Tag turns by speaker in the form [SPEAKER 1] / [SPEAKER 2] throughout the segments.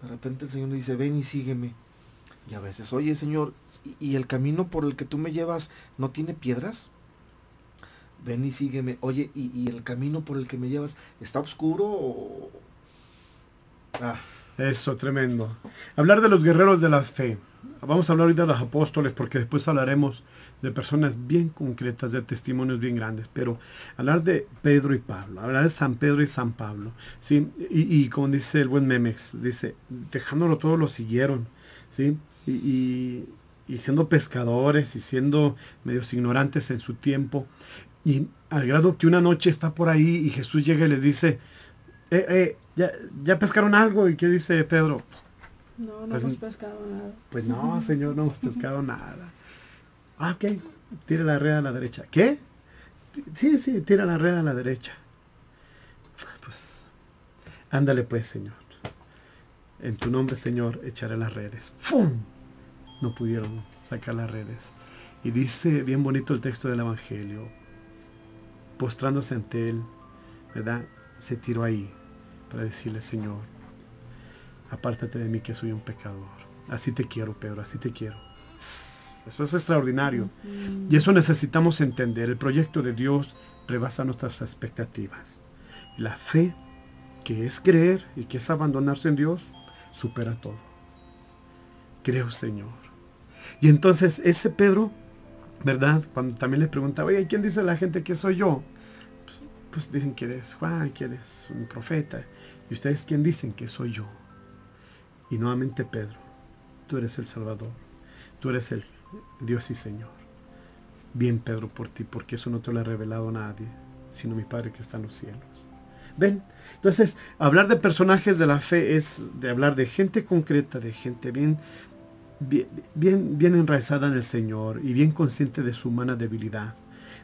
[SPEAKER 1] De repente el Señor le dice, ven y sígueme. Y a veces, oye Señor, ¿y el camino por el que tú me llevas no tiene piedras? Ven y sígueme. Oye, ¿y el camino por el que me llevas está oscuro o...? Ah,
[SPEAKER 2] Eso, tremendo. Hablar de los guerreros de la fe. Vamos a hablar ahorita de los apóstoles porque después hablaremos de personas bien concretas, de testimonios bien grandes. Pero hablar de Pedro y Pablo, hablar de San Pedro y San Pablo. ¿Sí? Y como dice el buen Memex, dice, dejándolo todo lo siguieron. ¿Sí? Y siendo pescadores y siendo medios ignorantes en su tiempo. Y al grado que una noche está por ahí y Jesús llega y les dice, ¿ya pescaron algo? ¿Y qué dice Pedro?
[SPEAKER 3] No
[SPEAKER 2] Pues,
[SPEAKER 3] hemos pescado nada.
[SPEAKER 2] Pues no, Señor, no hemos pescado nada. Ah, ok, tira la red a la derecha. ¿Qué? Sí, tira la red a la derecha. Pues, ándale pues, Señor. En tu nombre, Señor, echaré las redes. ¡Fum! No pudieron sacar las redes. Y dice bien bonito el texto del Evangelio. Postrándose ante él, ¿verdad? Se tiró ahí para decirle, Señor, apártate de mí que soy un pecador. Así te quiero, Pedro, así te quiero. Eso es extraordinario. Y eso necesitamos entender. El proyecto de Dios rebasa nuestras expectativas. La fe, que es creer y que es abandonarse en Dios, supera todo. Creo, Señor. Y entonces ese Pedro, ¿verdad? Cuando también le preguntaba, oye, ¿quién dice la gente que soy yo? Pues dicen que eres Juan, que eres un profeta. ¿Y ustedes quién dicen que soy yo? Y nuevamente Pedro, tú eres el Salvador. Tú eres el Dios y Señor. Bien, Pedro, por ti, porque eso no te lo ha revelado nadie, sino mi Padre que está en los cielos. ¿Ven? Entonces, hablar de personajes de la fe es de hablar de gente concreta, de gente bien enraizada en el Señor y bien consciente de su humana debilidad.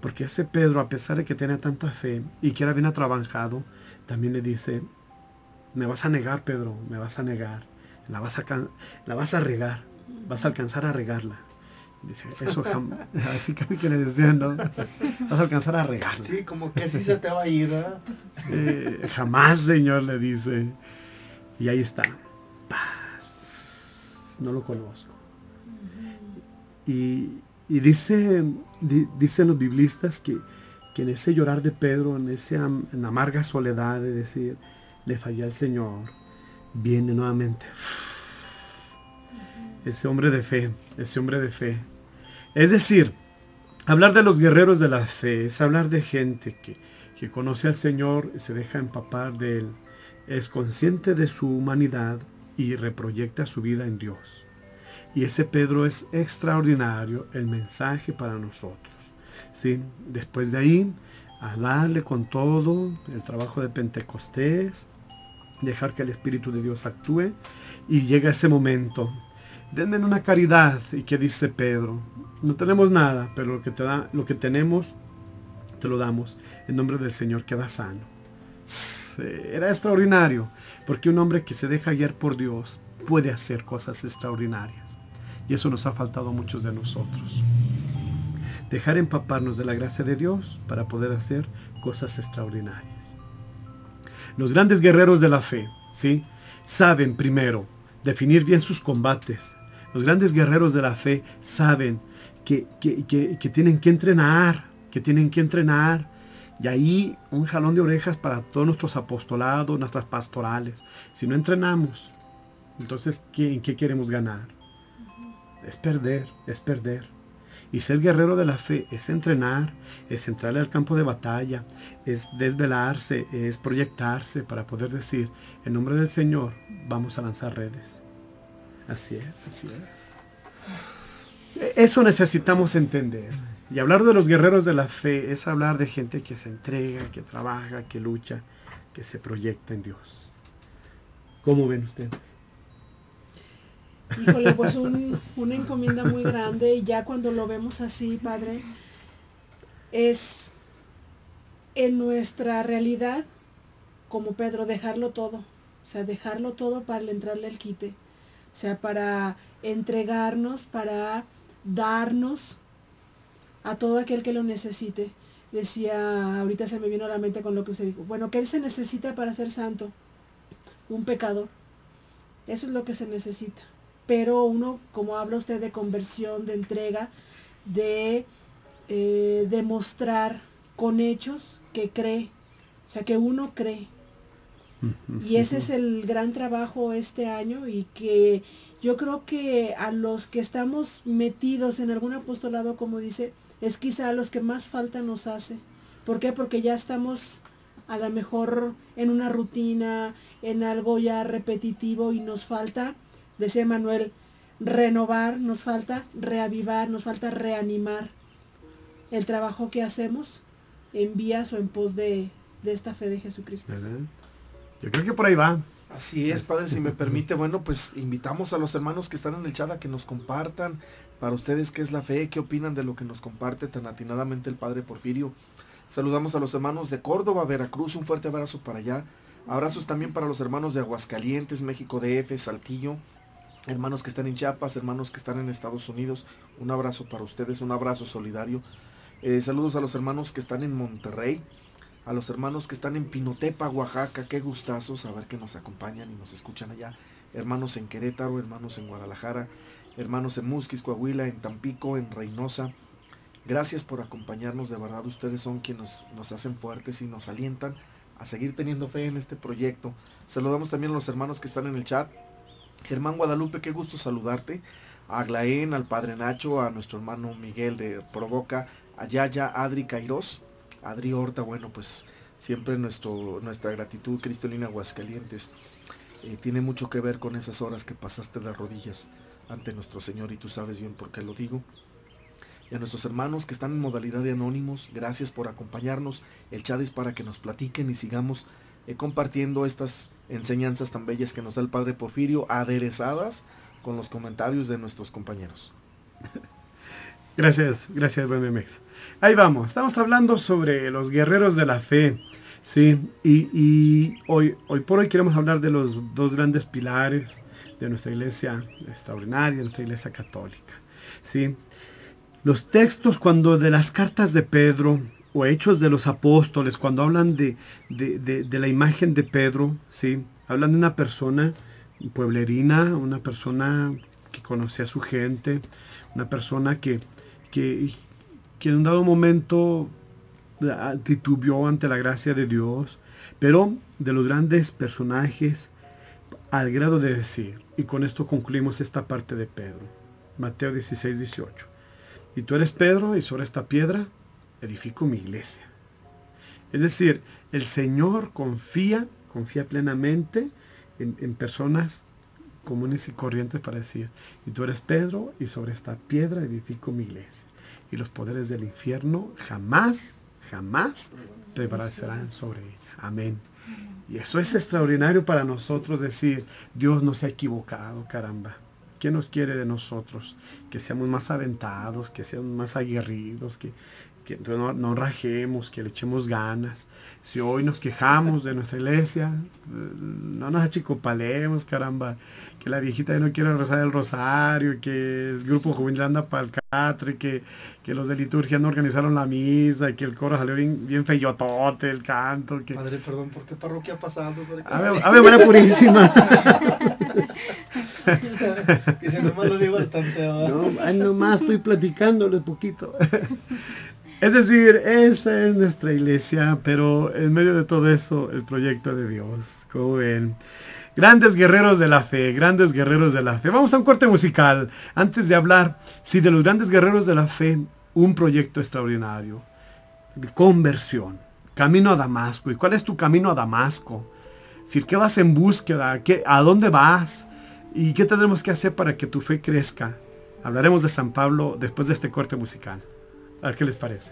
[SPEAKER 2] Porque ese Pedro, a pesar de que tenía tanta fe y que era bien trabajado, también le dice, me vas a negar, Pedro, me vas a negar, la vas a regar, vas a alcanzar a regarla. Dice, eso jamás, así que le decían, ¿no? Vas a alcanzar a regarla.
[SPEAKER 1] sí, como que así se te va a ir, ¿verdad?
[SPEAKER 2] Jamás, Señor, le dice. Y ahí está. Paz. No lo conozco. Y dicen los biblistas que en ese llorar de Pedro, en amarga soledad de decir, le fallé al Señor, viene nuevamente ese hombre de fe. Es decir, hablar de los guerreros de la fe es hablar de gente que conoce al Señor y se deja empapar de Él, es consciente de su humanidad y reproyecta su vida en Dios. Y ese Pedro es extraordinario, el mensaje para nosotros. ¿Sí? Después de ahí, a darle con todo el trabajo de Pentecostés, dejar que el Espíritu de Dios actúe, y llega ese momento. Denme una caridad. ¿Y qué dice Pedro? No tenemos nada, pero lo que tenemos, te lo damos. En nombre del Señor queda sano. Era extraordinario, porque un hombre que se deja guiar por Dios puede hacer cosas extraordinarias. Y eso nos ha faltado a muchos de nosotros. Dejar empaparnos de la gracia de Dios para poder hacer cosas extraordinarias. Los grandes guerreros de la fe, ¿sí? Saben primero definir bien sus combates. Los grandes guerreros de la fe saben que tienen que entrenar, Y ahí un jalón de orejas para todos nuestros apostolados, nuestras pastorales. Si no entrenamos, entonces ¿en qué queremos ganar? Es perder. Y ser guerrero de la fe es entrenar, es entrarle al campo de batalla, es desvelarse, es proyectarse para poder decir, en nombre del Señor, vamos a lanzar redes. Así es. Eso necesitamos entender. Y hablar de los guerreros de la fe es hablar de gente que se entrega, que trabaja, que lucha, que se proyecta en Dios. ¿Cómo ven ustedes?
[SPEAKER 3] Híjole, pues una encomienda muy grande, y ya cuando lo vemos así, Padre, es en nuestra realidad, como Pedro, dejarlo todo. O sea, dejarlo todo para entrarle al quite. O sea, para entregarnos, para darnos a todo aquel que lo necesite. Decía, ahorita se me vino a la mente con lo que usted dijo. Bueno, ¿qué se necesita para ser santo? Un pecador. Eso es lo que se necesita. Pero uno, como habla usted de conversión, de entrega, de demostrar con hechos que cree, o sea, que uno cree. Y ese es el gran trabajo este año, y que yo creo que a los que estamos metidos en algún apostolado, como dice, es quizá a los que más falta nos hace. ¿Por qué? Porque ya estamos a lo mejor en una rutina, en algo ya repetitivo, y nos falta, decía Manuel, renovar, nos falta reavivar, nos falta reanimar el trabajo que hacemos en vías o en pos de esta fe de Jesucristo.
[SPEAKER 2] ¿Verdad? Yo creo que por ahí va.
[SPEAKER 1] Así es, padre, si me permite, bueno, pues invitamos a los hermanos que están en el chat a que nos compartan para ustedes qué es la fe, qué opinan de lo que nos comparte tan atinadamente el padre Porfirio. Saludamos a los hermanos de Córdoba, Veracruz, un fuerte abrazo para allá. Abrazos también para los hermanos de Aguascalientes, México DF, Saltillo, hermanos que están en Chiapas, hermanos que están en Estados Unidos. Un abrazo para ustedes, un abrazo solidario. Saludos a los hermanos que están en Monterrey, a los hermanos que están en Pinotepa, Oaxaca. Qué gustazo saber que nos acompañan y nos escuchan allá. Hermanos en Querétaro, hermanos en Guadalajara, hermanos en Musquis, Coahuila, en Tampico, en Reynosa. Gracias por acompañarnos, de verdad ustedes son quienes nos hacen fuertes y nos alientan a seguir teniendo fe en este proyecto. Saludamos también a los hermanos que están en el chat. Germán Guadalupe, qué gusto saludarte. A Aglaén, al padre Nacho, a nuestro hermano Miguel de Provoca, a Yaya, Adri Cairós, Adri Horta, bueno, pues siempre nuestra gratitud, Cristolina Aguascalientes. Tiene mucho que ver con esas horas que pasaste de rodillas ante nuestro Señor, y tú sabes bien por qué lo digo. Y a nuestros hermanos que están en modalidad de anónimos, gracias por acompañarnos. El chat es para que nos platiquen y sigamos compartiendo estas enseñanzas tan bellas que nos da el padre Porfirio, aderezadas con los comentarios de nuestros compañeros.
[SPEAKER 2] Gracias, buen Memex. Ahí vamos, estamos hablando sobre los guerreros de la fe, ¿sí? Y hoy por hoy queremos hablar de los dos grandes pilares de nuestra iglesia extraordinaria, de nuestra iglesia católica, ¿sí? Los textos cuando de las cartas de Pedro o Hechos de los Apóstoles, cuando hablan de la imagen de Pedro, ¿sí? Hablan de una persona pueblerina, una persona que conocía a su gente, una persona que en un dado momento titubeó ante la gracia de Dios, pero de los grandes personajes al grado de decir, y con esto concluimos esta parte de Pedro, Mateo 16, 18. Y tú eres Pedro, y sobre esta piedra edifico mi iglesia. Es decir, el Señor confía plenamente en personas comunes y corrientes para decir, y tú eres Pedro, y sobre esta piedra edifico mi iglesia. Y los poderes del infierno jamás prevalecerán sobre ella. Amén. Y eso es extraordinario para nosotros, decir, Dios no se ha equivocado, caramba. ¿Qué nos quiere de nosotros? Que seamos más aventados, que seamos más aguerridos, que no rajemos, que le echemos ganas. Si hoy nos quejamos de nuestra iglesia, no nos achicopalemos, caramba. Que la viejita ya no quiere rezar el rosario, que el grupo juvenil anda para el catre, que los de liturgia no organizaron la misa, que el coro salió bien feyotote, el canto. Que...
[SPEAKER 1] Padre, perdón, ¿por qué parroquia ha pasado?
[SPEAKER 2] Ave María Purísima.
[SPEAKER 1] Que si nomás lo digo al tanteo.
[SPEAKER 2] No, nomás estoy platicándole poquito. Es decir, esa es nuestra iglesia, pero en medio de todo eso, el proyecto de Dios. Como ven, grandes guerreros de la fe, grandes guerreros de la fe. Vamos a un corte musical. Antes de hablar, sí, de los grandes guerreros de la fe, un proyecto extraordinario. De conversión. Camino a Damasco. ¿Y cuál es tu camino a Damasco? Si ¿qué vas en búsqueda? ¿A dónde vas? ¿Y qué tendremos que hacer para que tu fe crezca? Hablaremos de San Pablo después de este corte musical. A ver qué les parece.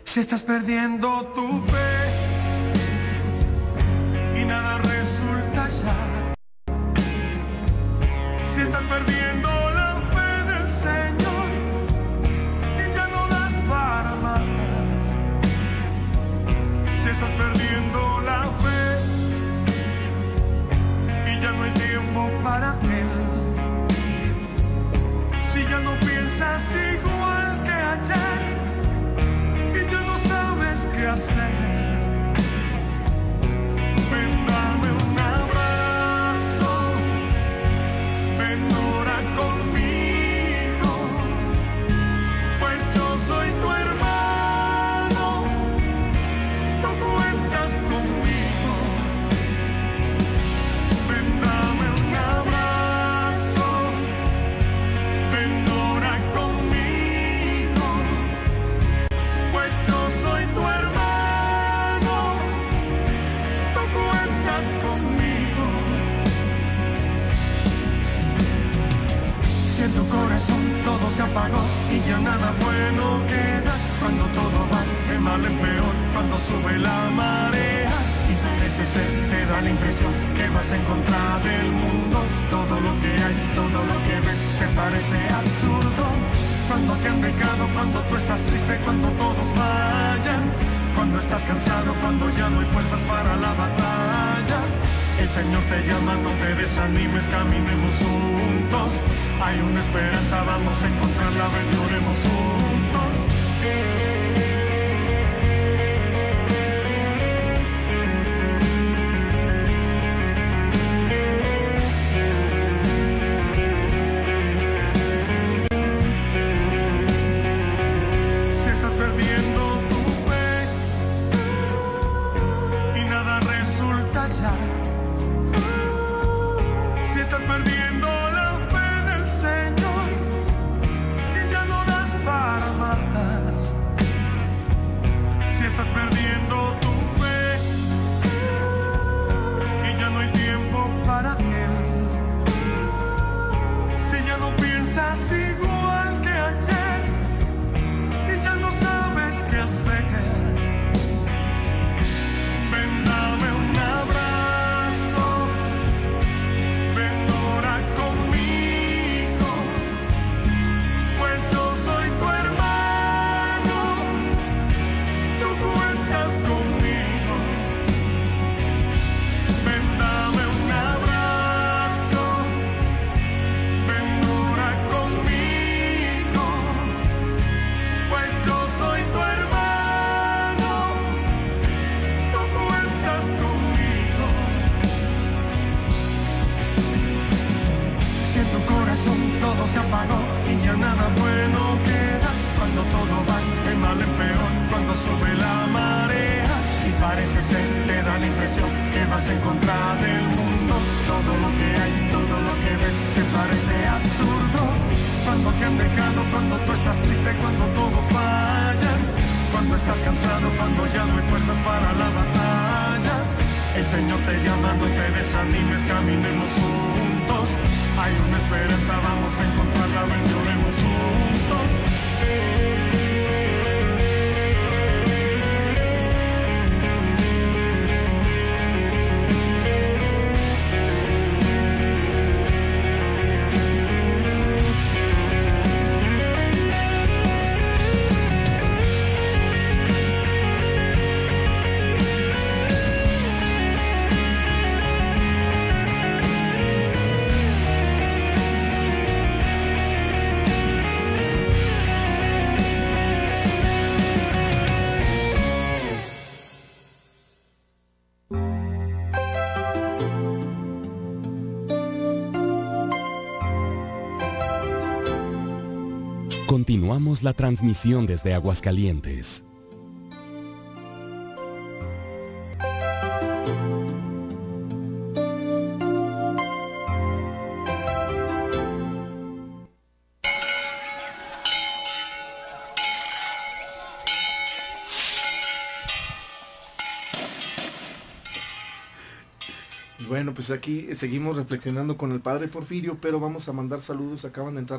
[SPEAKER 4] Si estás perdiendo tu fe y nada resulta ya, si estás perdiendo la fe del Señor y ya no das para más, si estás perdiendo la fe y ya no hay tiempo para Él, si ya no piensas igual que ayer y ya no sabes qué hacer, sube la marea y parece ser, te da la impresión que vas en contra del mundo. Todo lo que hay, todo lo que ves te parece absurdo. Cuando te han dejado, cuando tú estás triste, cuando todos vayan, cuando estás cansado, cuando ya no hay fuerzas para la batalla. El Señor te llama, no te desanimes, caminemos juntos. Hay una esperanza, vamos a encontrarla, ven, oremos juntos. Si estás perdiendo tu fe y nada resulta ya, si estás perdiendo la fe del Señor y ya no das para más, si estás perdiendo tu fe y ya no hay tiempo para Él, si ya no piensas igual que ayer y ya no sabes qué hacer, ven, dame un abrazo. Ven, ora conmigo, pues yo soy tu hermano, tú cuentas conmigo. Ven, dame un abrazo, ven, ora conmigo, pues yo soy tu hermano, tú cuentas conmigo. Si en tu corazón todo se apagó y ya nada bueno queda, cuando todo va de mal en peor, cuando sube la marea y parece ser, te da la impresión que vas en contra del mundo. Todo lo que hay, todo lo que ves te parece absurdo. Cuando te han dejado, cuando tú estás triste, cuando todos vayan, cuando estás cansado, cuando ya no hay fuerzas para la batalla. El Señor te llama, no te desanimes, caminemos juntos. Hay una esperanza, vamos a encontrarla, ven, lloremos juntos.
[SPEAKER 5] Continuamos la transmisión desde Aguascalientes.
[SPEAKER 1] Y bueno, pues aquí seguimos reflexionando con el Padre Porfirio, pero vamos a mandar saludos. Acaban de entrar